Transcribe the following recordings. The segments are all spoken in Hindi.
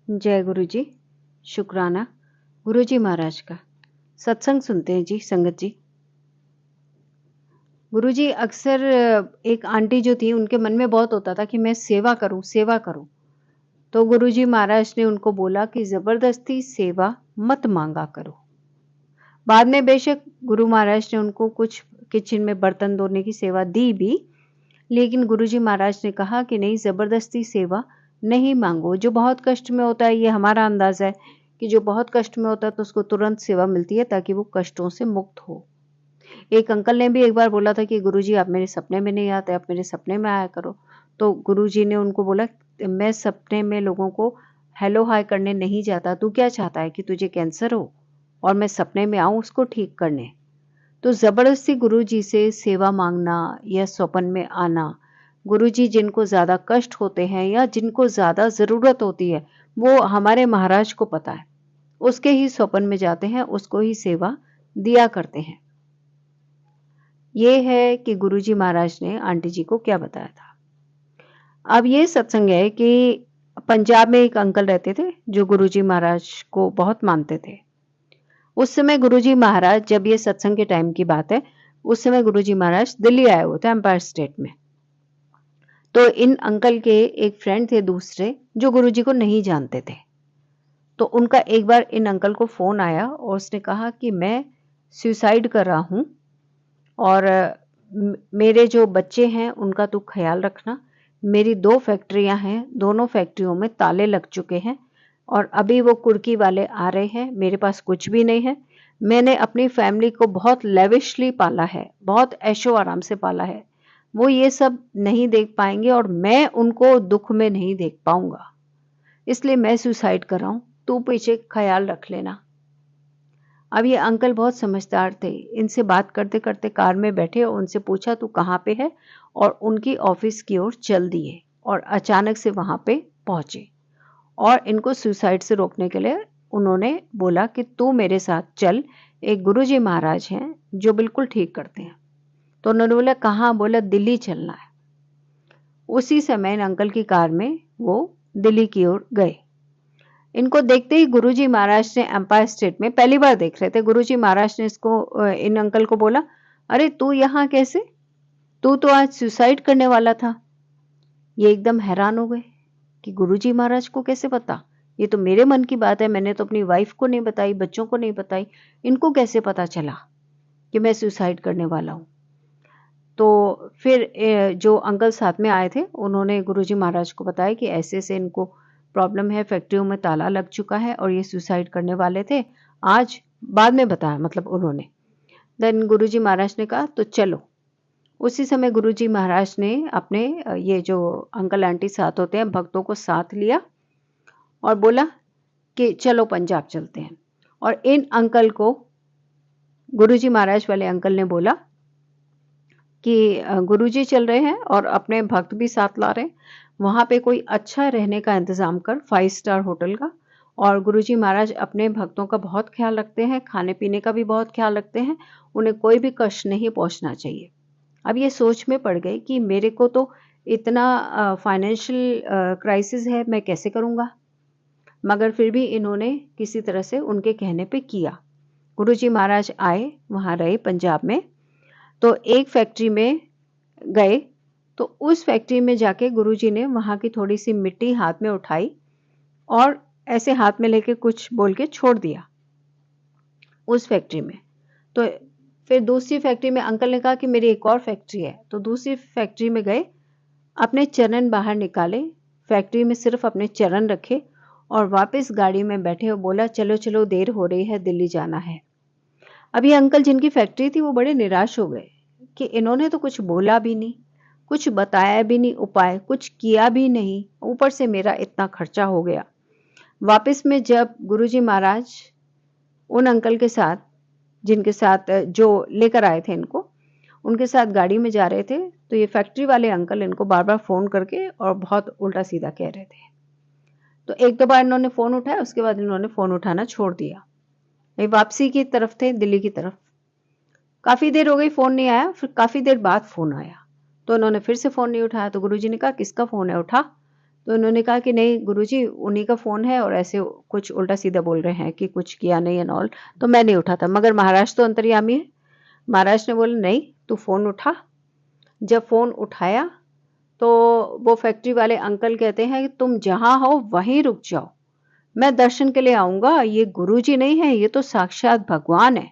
जय गुरु जी। शुक्राना गुरु जी महाराज का। सत्संग सुनते हैं जी संगत जी। गुरु जी अक्सर एक आंटी जो थी उनके मन में बहुत होता था कि मैं सेवा करूं सेवा करूं। तो गुरु जी महाराज ने उनको बोला कि जबरदस्ती सेवा मत मांगा करो। बाद में बेशक गुरु महाराज ने उनको कुछ किचन में बर्तन धोने की सेवा दी भी, लेकिन गुरु जी महाराज ने कहा कि नहीं, जबरदस्ती सेवा नहीं मांगो। जो बहुत कष्ट में होता है, ये हमारा अंदाजा है कि जो बहुत कष्ट में होता है तो उसको तुरंत सेवा मिलती है ताकि वो कष्टों से मुक्त हो। एक अंकल ने भी एक बार बोला था कि गुरुजी आप मेरे सपने में नहीं आते, आप मेरे सपने में आया करो। तो गुरुजी ने उनको बोला, मैं सपने में लोगों को हेलो हाय करने नहीं जाता, तू क्या चाहता है कि तुझे कैंसर हो और मैं सपने में आऊं उसको ठीक करने? तो जबरदस्ती गुरुजी से सेवा मांगना या स्वप्न में आना, गुरुजी जिनको ज्यादा कष्ट होते हैं या जिनको ज्यादा जरूरत होती है, वो हमारे महाराज को पता है, उसके ही स्वप्न में जाते हैं, उसको ही सेवा दिया करते हैं। ये है कि गुरुजी महाराज ने आंटी जी को क्या बताया था। अब ये सत्संग है कि पंजाब में एक अंकल रहते थे जो गुरुजी महाराज को बहुत मानते थे। उस समय गुरुजी महाराज, जब ये सत्संग के टाइम की बात है, उस समय गुरुजी महाराज दिल्ली आए हुए थे, एम्पायर स्टेट में। तो इन अंकल के एक फ्रेंड थे दूसरे जो गुरुजी को नहीं जानते थे। तो उनका एक बार इन अंकल को फोन आया और उसने कहा कि मैं सुसाइड कर रहा हूं और मेरे जो बच्चे हैं उनका तू ख्याल रखना। मेरी 2 फैक्ट्रियां हैं, दोनों फैक्ट्रियों में ताले लग चुके हैं और अभी वो कुर्की वाले आ रहे हैं, मेरे पास कुछ भी नहीं है। मैंने अपनी फैमिली को बहुत लेविशली पाला है, बहुत ऐशो आराम से पाला है, वो ये सब नहीं देख पाएंगे और मैं उनको दुख में नहीं देख पाऊंगा, इसलिए मैं सुसाइड कर रहा हूं, तू पीछे ख्याल रख लेना। अब ये अंकल बहुत समझदार थे, इनसे बात करते करते कार में बैठे और उनसे पूछा तू कहाँ पे है, और उनकी ऑफिस की ओर चल दिए और अचानक से वहां पे पहुंचे और इनको सुसाइड से रोकने के लिए उन्होंने बोला कि तू मेरे साथ चल, एक गुरुजी महाराज हैं जो बिल्कुल ठीक करते हैं। तो उन्होंने बोला कहाँ? बोला दिल्ली चलना है। उसी समय इन अंकल की कार में वो दिल्ली की ओर गए। इनको देखते ही गुरुजी महाराज ने, एम्पायर स्टेट में पहली बार देख रहे थे, गुरुजी महाराज ने इसको, इन अंकल को बोला, अरे तू यहाँ कैसे? तू तो आज सुसाइड करने वाला था। ये एकदम हैरान हो गए कि गुरुजी महाराज को कैसे पता? ये तो मेरे मन की बात है, मैंने तो अपनी वाइफ को नहीं बताई, बच्चों को नहीं बताई, इनको कैसे पता चला कि मैं सुसाइड करने वाला हूं? तो फिर जो अंकल साथ में आए थे उन्होंने गुरुजी महाराज को बताया कि ऐसे से इनको प्रॉब्लम है, फैक्ट्रियों में ताला लग चुका है और ये सुसाइड करने वाले थे आज। बाद में बताया मतलब उन्होंने। देन गुरुजी महाराज ने कहा तो चलो। उसी समय गुरुजी महाराज ने अपने ये जो अंकल आंटी साथ होते हैं भक्तों को साथ लिया और बोला कि चलो पंजाब चलते हैं। और इन अंकल को गुरुजी महाराज वाले अंकल ने बोला कि गुरुजी चल रहे हैं और अपने भक्त भी साथ ला रहे हैं, वहां पे कोई अच्छा रहने का इंतजाम कर, 5 स्टार होटल का। और गुरुजी महाराज अपने भक्तों का बहुत ख्याल रखते हैं, खाने पीने का भी बहुत ख्याल रखते हैं, उन्हें कोई भी कष्ट नहीं पहुंचना चाहिए। अब ये सोच में पड़ गए कि मेरे को तो इतना फाइनेंशियल क्राइसिस है, मैं कैसे करूंगा? मगर फिर भी इन्होंने किसी तरह से उनके कहने पे किया। गुरुजी महाराज आए, वहां रहे पंजाब में। तो एक फैक्ट्री में गए, तो उस फैक्ट्री में जाके गुरुजी ने वहां की थोड़ी सी मिट्टी हाथ में उठाई और ऐसे हाथ में लेके कुछ बोल के छोड़ दिया उस फैक्ट्री में। तो फिर दूसरी फैक्ट्री में अंकल ने कहा कि मेरी एक और फैक्ट्री है, तो दूसरी फैक्ट्री में गए, अपने चरण बाहर निकाले, फैक्ट्री में सिर्फ अपने चरण रखे और वापस गाड़ी में बैठे और बोला चलो चलो देर हो रही है, दिल्ली जाना है। अब ये अंकल जिनकी फैक्ट्री थी वो बड़े निराश हो गए कि इन्होंने तो कुछ बोला भी नहीं, कुछ बताया भी नहीं, उपाय कुछ किया भी नहीं, ऊपर से मेरा इतना खर्चा हो गया। वापस में जब गुरुजी महाराज उन अंकल के साथ, जिनके साथ जो लेकर आए थे इनको, उनके साथ गाड़ी में जा रहे थे, तो ये फैक्ट्री वाले अंकल इनको बार बार फोन करके और बहुत उल्टा सीधा कह रहे थे। तो एक दो बार इन्होंने फोन उठाया, उसके बाद इन्होंने फोन उठाना छोड़ दिया। ये वापसी की तरफ थे, दिल्ली की तरफ। काफी देर हो गई, फोन नहीं आया। फिर काफी देर बाद फोन आया तो उन्होंने फिर से फोन नहीं उठाया। तो गुरुजी ने कहा किसका फोन है, उठा। तो उन्होंने कहा कि नहीं गुरुजी, उन्हीं का फ़ोन है और ऐसे कुछ उल्टा-सीधा बोल रहे हैं कि कुछ किया नहीं एंड ऑल, तो मैं नहीं उठाता। मगर महाराज तो अंतर्यामी है। महाराज ने बोला नहीं, तू फ़ोन उठा। जब फ़ोन उठाया तो वो फैक्ट्री वाले अंकल कहते हैं कि तुम जहाँ हो वहीं रुक जाओ, मैं दर्शन के लिए आऊँगा। ये गुरुजी नहीं है, ये तो साक्षात भगवान है।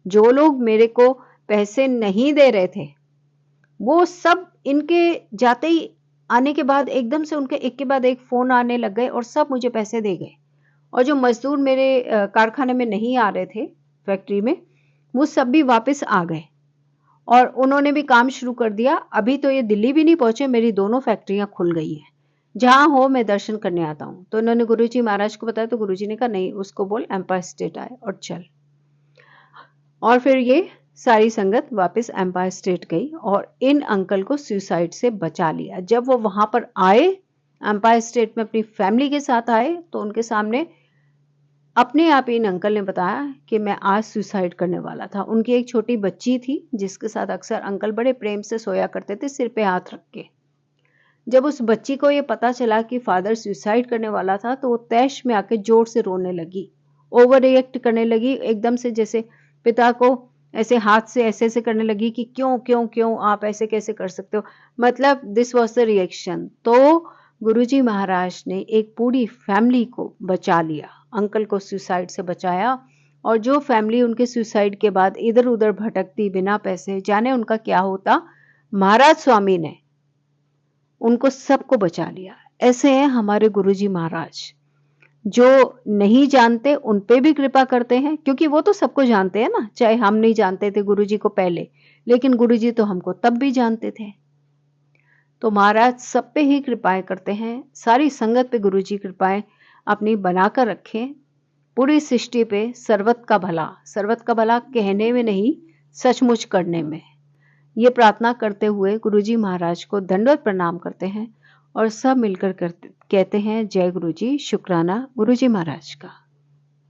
जो लोग मेरे को पैसे नहीं दे रहे थे, वो सब इनके जाते ही आने के बाद एकदम से उनके एक के बाद एक फ़ोन आने लग गए और सब मुझे पैसे दे गए। और जो मज़दूर मेरे कारखाने में नहीं आ रहे थे, फैक्ट्री में, वो सब भी वापस आ गए और उन्होंने भी काम शुरू कर दिया। अभी तो ये दिल्ली भी नहीं पहुँचे, मेरी दोनों फैक्ट्रियाँ खुल गई हैं। जहाँ हो मैं दर्शन करने आता हूँ। तो उन्होंने गुरुजी महाराज को बताया, तो गुरुजी ने कहा नहीं, उसको बोल एम्पायर स्टेट आए और चल। और फिर ये सारी संगत वापस एम्पायर स्टेट गई और इन अंकल को सुसाइड से बचा लिया। जब वो वहां पर आए, एम्पायर स्टेट में अपनी फैमिली के साथ आए, तो उनके सामने अपने आप इन अंकल ने बताया कि मैं आज सुसाइड करने वाला था। उनकी एक छोटी बच्ची थी जिसके साथ अक्सर अंकल बड़े प्रेम से सोया करते थे, सिर पे हाथ रख के। जब उस बच्ची को ये पता चला कि फादर सुसाइड करने वाला था, तो वो तैश में आके जोर से रोने लगी, ओवर रिएक्ट करने लगी, एकदम से जैसे पिता को ऐसे हाथ से ऐसे करने लगी कि क्यों क्यों क्यों आप ऐसे कैसे कर सकते हो। मतलब दिस वाज द रिएक्शन। तो गुरुजी महाराज ने एक पूरी फैमिली को बचा लिया, अंकल को सुसाइड से बचाया। और जो फैमिली उनके सुसाइड के बाद इधर उधर भटकती बिना पैसे, जाने उनका क्या होता, महाराज स्वामी ने उनको सबको बचा लिया। ऐसे हैं हमारे गुरुजी महाराज, जो नहीं जानते उन पे भी कृपा करते हैं, क्योंकि वो तो सबको जानते हैं ना। चाहे हम नहीं जानते थे गुरुजी को पहले, लेकिन गुरुजी तो हमको तब भी जानते थे। तो महाराज सब पे ही कृपाएं करते हैं। सारी संगत पे गुरुजी कृपाएं अपनी बनाकर रखें। पूरी सृष्टि पे सर्वत का भला कहने में नहीं, सचमुच करने में। ये प्रार्थना करते हुए गुरुजी महाराज को दंडवत प्रणाम करते हैं और सब मिलकर कहते हैं जय गुरुजी, शुक्राना गुरुजी महाराज का।